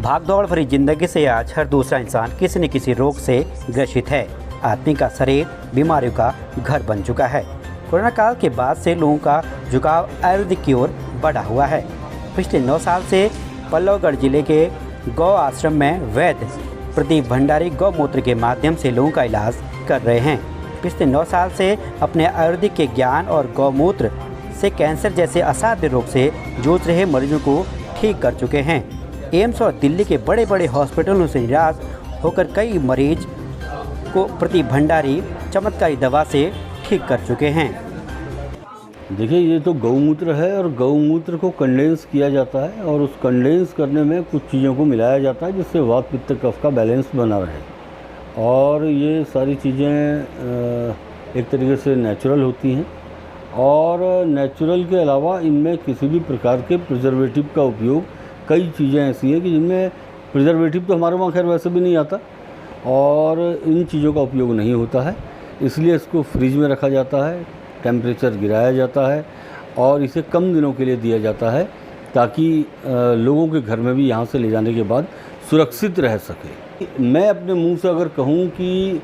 भागदौड़ भरी जिंदगी से आज हर दूसरा इंसान किसी न किसी रोग से ग्रसित है। आदमी का शरीर बीमारियों का घर बन चुका है। कोरोना काल के बाद से लोगों का झुकाव आयुर्वेदिक की ओर बढ़ा हुआ है। पिछले 9 साल से पल्लवगढ़ जिले के गौ आश्रम में वैद्य प्रदीप भंडारी गौमूत्र के माध्यम से लोगों का इलाज कर रहे हैं। पिछले 9 साल से अपने आयुर्वेदिक के ज्ञान और गौमूत्र से कैंसर जैसे असाध्य रोग से जूझ रहे मरीजों को ठीक कर चुके हैं। एम्स और दिल्ली के बड़े बड़े हॉस्पिटलों से निराश होकर कई मरीज को प्रदीप भंडारी चमत्कारी दवा से ठीक कर चुके हैं। देखिए, ये तो गौमूत्र है और गौमूत्र को कंडेंस किया जाता है और उस कंडेंस करने में कुछ चीज़ों को मिलाया जाता है जिससे वात पित्त कफ का बैलेंस बना रहे। और ये सारी चीज़ें एक तरीके से नेचुरल होती हैं और नेचुरल के अलावा इनमें किसी भी प्रकार के प्रिजर्वेटिव का उपयोग, कई चीज़ें ऐसी हैं कि जिनमें प्रिजर्वेटिव तो हमारे वहाँ खैर वैसे भी नहीं आता और इन चीज़ों का उपयोग नहीं होता है, इसलिए इसको फ्रिज में रखा जाता है, टेम्परेचर गिराया जाता है और इसे कम दिनों के लिए दिया जाता है ताकि लोगों के घर में भी यहाँ से ले जाने के बाद सुरक्षित रह सके। मैं अपने मुंह से अगर कहूँ कि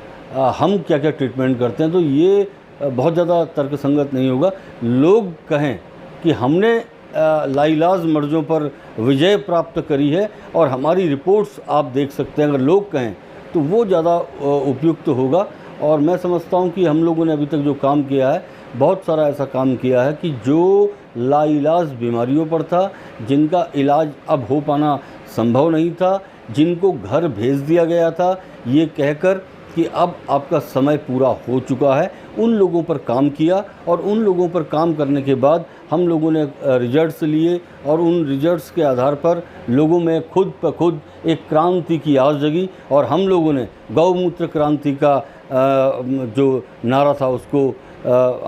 हम क्या क्या ट्रीटमेंट करते हैं तो ये बहुत ज़्यादा तर्कसंगत नहीं होगा। लोग कहें कि हमने लाइलाज मर्जों पर विजय प्राप्त करी है और हमारी रिपोर्ट्स आप देख सकते हैं, अगर लोग कहें तो वो ज़्यादा उपयुक्त होगा। और मैं समझता हूँ कि हम लोगों ने अभी तक जो काम किया है, बहुत सारा ऐसा काम किया है कि जो लाइलाज बीमारियों पर था, जिनका इलाज अब हो पाना संभव नहीं था, जिनको घर भेज दिया गया था ये कहकर कि अब आपका समय पूरा हो चुका है, उन लोगों पर काम किया और उन लोगों पर काम करने के बाद हम लोगों ने रिजल्ट्स लिए और उन रिजल्ट्स के आधार पर लोगों में खुद ब खुद एक क्रांति की आस जगी और हम लोगों ने गौमूत्र क्रांति का जो नारा था उसको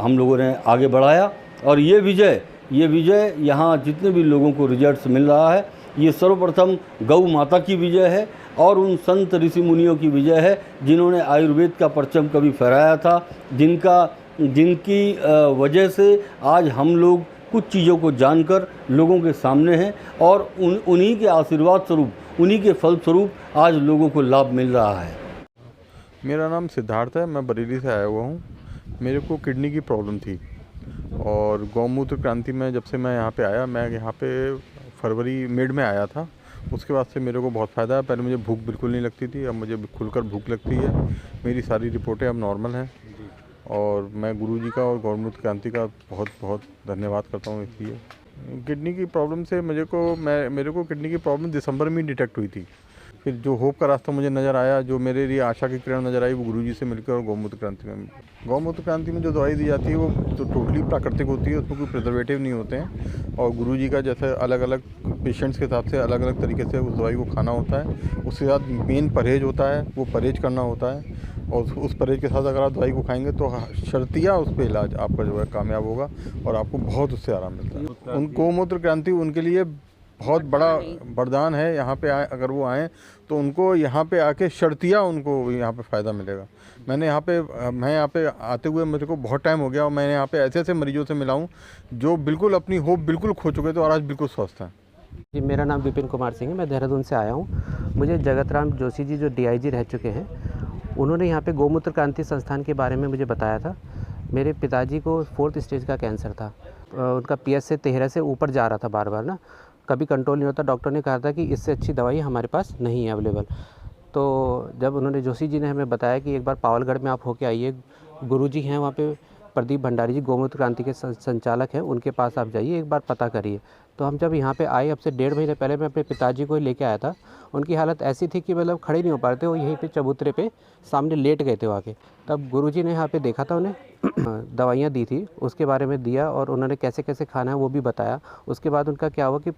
हम लोगों ने आगे बढ़ाया। और ये विजय यहाँ जितने भी लोगों को रिजल्ट्स मिल रहा है, ये सर्वप्रथम गौ माता की विजय है और उन संत ऋषि मुनियों की विजय है जिन्होंने आयुर्वेद का परचम कभी फहराया था, जिनकी वजह से आज हम लोग कुछ चीज़ों को जानकर लोगों के सामने हैं और उन्हीं के आशीर्वाद स्वरूप, उन्हीं के फल स्वरूप आज लोगों को लाभ मिल रहा है। मेरा नाम सिद्धार्थ है, मैं बरेली से आया हुआ हूँ। मेरे को किडनी की प्रॉब्लम थी और गौमूत्र क्रांति में जब से मैं यहाँ पे आया, मैं यहाँ पे फरवरी मिड में आया था, उसके बाद से मेरे को बहुत फ़ायदा है। पहले मुझे भूख बिल्कुल नहीं लगती थी, अब मुझे खुलकर भूख लगती है। मेरी सारी रिपोर्टें अब नॉर्मल हैं और मैं गुरुजी का और गौमूत्र क्रांति का बहुत बहुत धन्यवाद करता हूँ। इसलिए किडनी की प्रॉब्लम से मेरे को किडनी की प्रॉब्लम दिसंबर में डिटेक्ट हुई थी। फिर जो होप का रास्ता मुझे नज़र आया, जो मेरे लिए आशा की किरण नज़र आई, वो गुरुजी से मिलकर और गौमूत्र क्रांति में। गौमूत्र क्रांति में जो दवाई दी जाती है वो तो टोटली प्राकृतिक होती है, उसमें कोई प्रिजर्वेटिव नहीं होते हैं और गुरुजी का जैसे अलग अलग पेशेंट्स के हिसाब से अलग अलग तरीके से उस दवाई को खाना होता है। उसके साथ मेन परहेज होता है, वो परहेज करना होता है और उस परहेज के साथ अगर आप दवाई को खाएंगे तो शर्तिया उस पर इलाज आपका जो है कामयाब होगा और आपको बहुत उससे आराम मिलता है। उन गौमूत्र क्रांति उनके लिए बहुत बड़ा वरदान है। यहाँ पे आए, अगर वो आएँ तो उनको यहाँ पे आके शर्तिया उनको यहाँ पे फ़ायदा मिलेगा। मैं यहाँ पे आते हुए मेरे को बहुत टाइम हो गया और मैंने यहाँ पे ऐसे ऐसे मरीजों से मिला हूँ जो बिल्कुल अपनी होप बिल्कुल खो चुके थे और आज बिल्कुल स्वस्थ हैं। जी, मेरा नाम विपिन कुमार सिंह है, मैं देहरादून से आया हूँ। मुझे जगत राम जोशी जी जो DIG रह चुके हैं, उन्होंने यहाँ पे गौमूत्र क्रांति संस्थान के बारे में मुझे बताया था। मेरे पिताजी को 4th स्टेज का कैंसर था, उनका PS से 13 से ऊपर जा रहा था बार बार ना, कभी कंट्रोल नहीं होता। डॉक्टर ने कहा था कि इससे अच्छी दवाई हमारे पास नहीं है अवेलेबल। तो जब उन्होंने जोशी जी ने हमें बताया कि एक बार पावलगढ़ में आप होके आइए, गुरुजी हैं वहाँ पे, प्रदीप भंडारी जी गौमूत्र क्रांति के संचालक हैं, उनके पास आप जाइए, एक बार पता करिए। तो हम जब यहाँ पे आए, अब से 1.5 महीने पहले मैं अपने पिताजी को ही लेके आया था। उनकी हालत ऐसी थी कि मतलब खड़े नहीं हो पा रहे थे, वो यहीं पे चबूतरे पे सामने लेट गए थे आके। तब गुरुजी ने यहाँ पे देखा था, उन्हें दवाइयाँ दी थी, उसके बारे में दिया और उन्होंने कैसे कैसे खाना है वो भी बताया। उसके बाद उनका क्या हुआ कि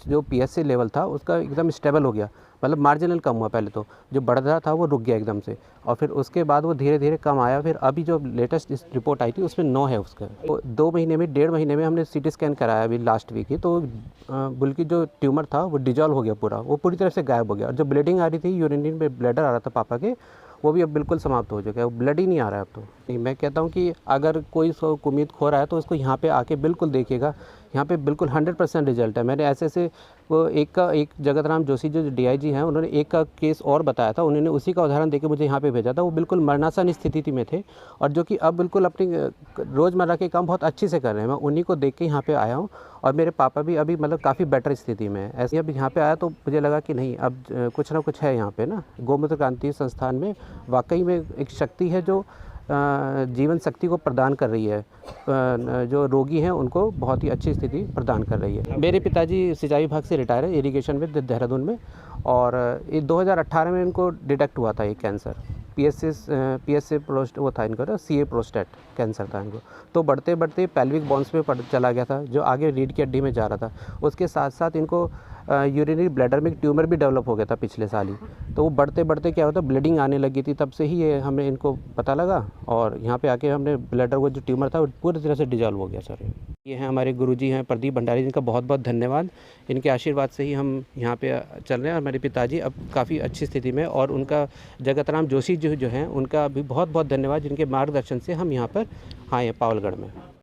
जो PSA लेवल था उसका एकदम स्टेबल हो गया, मतलब मार्जिनल कम हुआ। पहले तो जो बढ़ रहा था वो रुक गया एकदम से और फिर उसके बाद वो धीरे धीरे कम आया। फिर अभी जो लेटेस्ट रिपोर्ट आई थी उसमें 9 है उसका। तो 2 महीने में, 1.5 महीने में हमने CT स्कैन कराया अभी लास्ट वीक ही, तो बल्कि जो ट्यूमर था वो डिजॉल्व हो गया पूरा, वो पूरी तरह से गायब हो गया। और जो ब्लीडिंग आ रही थी, यूरिन में ब्लडर आ रहा था पापा के, वो भी अब बिल्कुल समाप्त हो चुका है, वो ब्लड ही नहीं आ रहा है अब तो। मैं कहता हूँ कि अगर कोई उम्मीद खो रहा है तो उसको यहाँ पे आके बिल्कुल देखिएगा। यहाँ पे बिल्कुल 100% रिजल्ट है। मैंने ऐसे वो एक जगत राम जोशी जो डीआईजी हैं, उन्होंने एक का केस और बताया था, उन्होंने उसी का उदाहरण देके मुझे यहाँ पे भेजा था। वो बिल्कुल मरणासन स्थिति में थे और जो कि अब बिल्कुल अपनी रोज़मर्रा के काम बहुत अच्छे से कर रहे हैं। मैं उन्हीं को देख के यहाँ पे आया हूँ और मेरे पापा भी अभी मतलब काफ़ी बेटर स्थिति में है। ऐसे अब यहाँ पे आया तो मुझे लगा कि नहीं, अब कुछ ना कुछ है यहाँ पे ना। गौमूत्र क्रांति संस्थान में वाकई में एक शक्ति है जो जीवन शक्ति को प्रदान कर रही है, जो रोगी हैं उनको बहुत ही अच्छी स्थिति प्रदान कर रही है। मेरे पिताजी सिंचाई विभाग से रिटायर है, इरिगेशन में देहरादून में, और 2018 में इनको डिटेक्ट हुआ था ये कैंसर। PSA प्रोस्ट वो था इनको, CA प्रोस्टेट कैंसर था इनको। तो बढ़ते बढ़ते पेल्विक बोन्स में चला गया था, जो आगे रीढ़ की हड्डी में जा रहा था। उसके साथ साथ इनको यूरिनरी ब्लैडर में एक ट्यूमर भी डेवलप हो गया था पिछले साल ही। तो वो बढ़ते बढ़ते क्या होता, ब्लीडिंग आने लगी थी। तब से ही ये हमें इनको पता लगा और यहाँ पे आके हमने ब्लैडर वो जो ट्यूमर था वो पूरी तरह से डिजॉल्व हो गया सर। ये हैं हमारे गुरुजी हैं प्रदीप भंडारी, जिनका बहुत बहुत धन्यवाद। इनके आशीर्वाद से ही हम यहाँ पे चल रहे हैं और मेरे पिताजी अब काफ़ी अच्छी स्थिति में, और उनका जगत राम जोशी जो हैं उनका भी बहुत बहुत धन्यवाद, जिनके मार्गदर्शन से हम यहाँ पर आए हैं पावलगढ़ में।